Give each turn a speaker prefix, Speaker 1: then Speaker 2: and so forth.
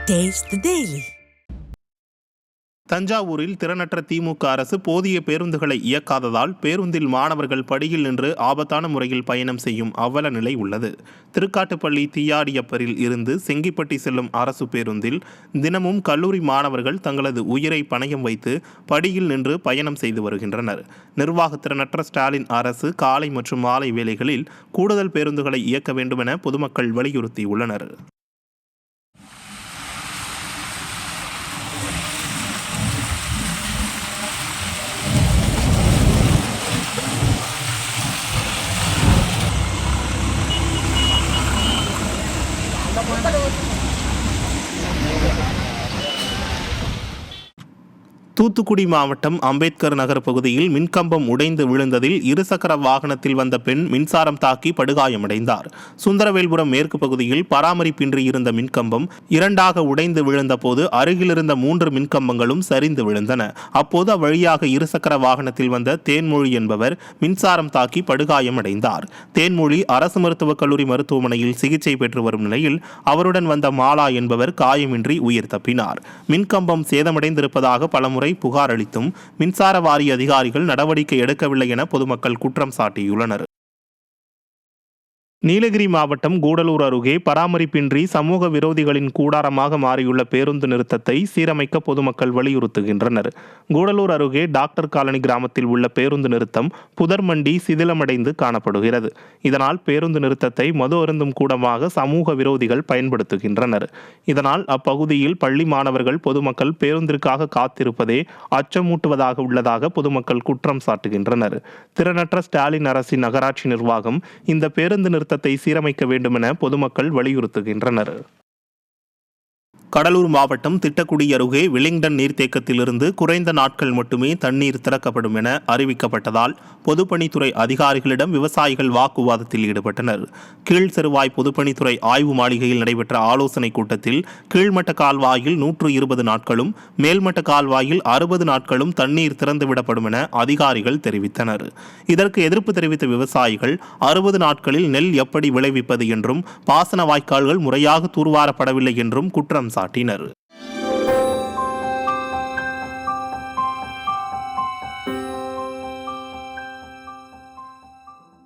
Speaker 1: Taste the Daily.
Speaker 2: தஞ்சாவூரில் திறனற்ற திமுக அரசு போதிய பேருந்துகளை இயக்காததால் பேருந்தில் மாணவர்கள் படியில் நின்று ஆபத்தான முறையில் பயணம் செய்யும் அவல நிலை உள்ளது. திருக்காட்டுப்பள்ளி தீயாடியப்பரில் இருந்து செங்கிப்பட்டி செல்லும் அரசு பேருந்தில் தினமும் கல்லூரி மாணவர்கள் தங்களது உயிரை பணயம் வைத்து படியில் நின்று பயணம் செய்து வருகின்றனர். நிர்வாக திறனற்ற ஸ்டாலின் அரசு காலை மற்றும் மாலை வேளைகளில் கூடுதல் பேருந்துகளை இயக்க வேண்டும் என பொதுமக்கள் வலியுறுத்தியுள்ளனர். தூத்துக்குடி மாவட்டம் அம்பேத்கர் நகர் பகுதியில் மின்கம்பம் உடைந்து விழுந்ததில் இருசக்கர வாகனத்தில் வந்த பெண் மின்சாரம் தாக்கி படுகாயமடைந்தார். சுந்தரவேல்புரம் மேற்கு பகுதியில் பராமரிப்பின்றி இருந்த மின்கம்பம் இரண்டாக உடைந்து விழுந்த போது அருகிலிருந்த 3 மின்கம்பங்களும் சரிந்து விழுந்தன. அப்போது அவ்வழியாக இருசக்கர வாகனத்தில் வந்த தேன்மொழி என்பவர் மின்சாரம் தாக்கி படுகாயமடைந்தார். தேன்மொழி அரசு மருத்துவக் கல்லூரி மருத்துவமனையில் சிகிச்சை பெற்று வரும் நிலையில் அவருடன் வந்த மாலா என்பவர் காயமின்றி உயிர் தப்பினார். மின்கம்பம் சேதமடைந்திருப்பதாக பலமுறை புகார் அளித்தும் மின்சார வாரிய அதிகாரிகள் நடவடிக்கை எடுக்கவில்லை என பொதுமக்கள் குற்றம் சாட்டியுள்ளனர். நீலகிரி மாவட்டம் கூடலூர் அருகே பராமரிப்பின்றி சமூக விரோதிகளின் கூடாரமாக மாறியுள்ள பேருந்து நிறுத்தத்தை சீரமைக்க பொதுமக்கள் வலியுறுத்துகின்றனர். கூடலூர் அருகே டாக்டர் காலனி கிராமத்தில் உள்ள பேருந்து நிறுத்தம் புதர்மண்டி சிதிலமடைந்து காணப்படுகிறது. இதனால் பேருந்து நிறுத்தத்தை மது அருந்தும் கூடமாக சமூக விரோதிகள் பயன்படுத்துகின்றனர். இதனால் அப்பகுதியில் பள்ளி மாணவர்கள் பொதுமக்கள் பேருந்திற்காக காத்திருப்பதே அச்சமூட்டுவதாக உள்ளதாக பொதுமக்கள் குற்றம் சாட்டுகின்றனர். திறனற்ற ஸ்டாலின் அரசின் நகராட்சி நிர்வாகம் இந்த பேருந்து நிறுத்தத்தை சீரமைக்க வேண்டும் என பொதுமக்கள் வலியுறுத்துகின்றனர். கடலூர் மாவட்டம் திட்டக்குடி அருகே வில்லிங்டன் நீர்த்தேக்கத்திலிருந்து குறைந்த நாட்கள் மட்டுமே தண்ணீர் திறக்கப்படும் என அறிவிக்கப்பட்டதால் பொதுப்பணித்துறை அதிகாரிகளிடம் விவசாயிகள் வாக்குவாதத்தில் ஈடுபட்டனர். கீழ் செருவாய் பொதுப்பணித்துறை ஆய்வு மாளிகையில் நடைபெற்ற ஆலோசனைக் கூட்டத்தில் கீழ்மட்ட கால்வாயில் 120 நாட்களும் மேல்மட்ட கால்வாயில் 60 நாட்களும் தண்ணீர் திறந்துவிடப்படும் என அதிகாரிகள் தெரிவித்தனர். இதற்கு எதிர்ப்பு தெரிவித்த விவசாயிகள் 60 நாட்களில் நெல் எப்படி விளைவிப்பது என்றும் பாசன வாய்க்கால்கள் முறையாக தூர்வாரப்படவில்லை என்றும் குற்றம் சாட்டினர்.